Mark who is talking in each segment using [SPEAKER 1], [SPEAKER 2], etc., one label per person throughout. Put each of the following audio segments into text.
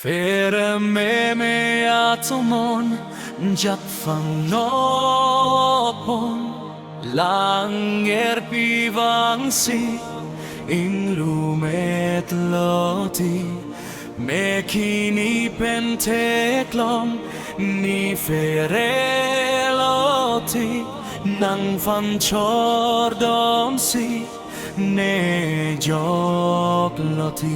[SPEAKER 1] Fere me atomon jak fangnopon langer pivangsi in lumet loti me kini penteklom ni fere loti nang fan chordom si ne jok loti.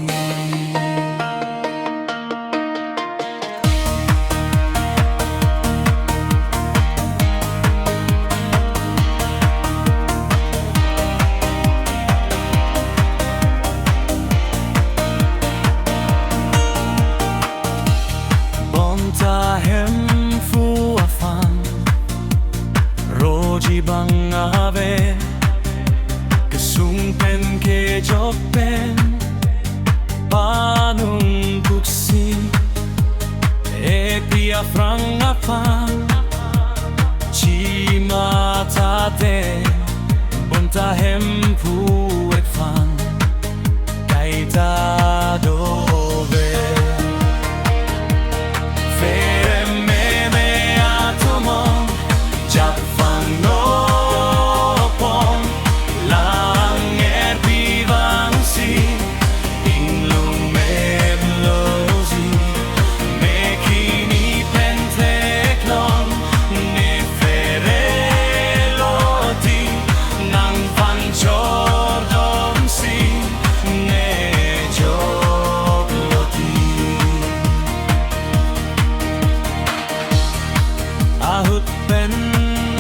[SPEAKER 1] Roji bang ave kesungpen ke jopen panung buksi pia frang apa chi mata te bonta hempu ek fan kaita dove ahut ben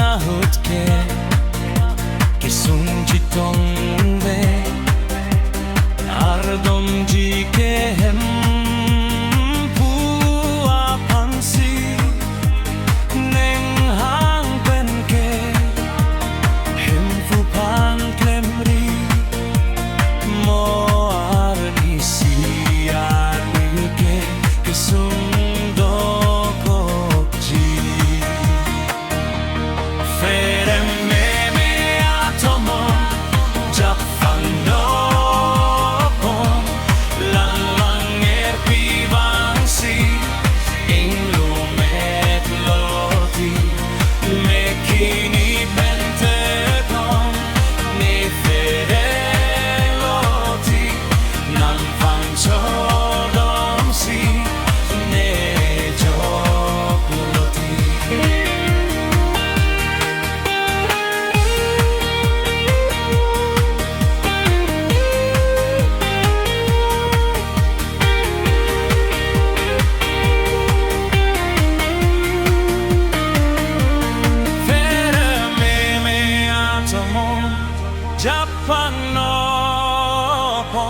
[SPEAKER 1] ahut ke kisung jitong ve ardom ji ke hem pu apansi neng hang ben ke hem fu pan klemri mo arni si arni ke kisung Japang nopo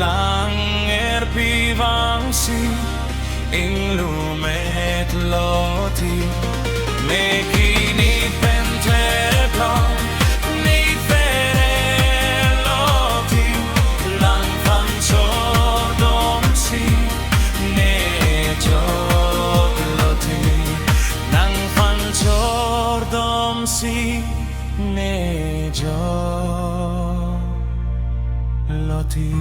[SPEAKER 1] langer pivangsi in lumet loti me kini penteklom ni fere loti lang fan chordom si ne jok loti lang fan chordom si ne jok loti.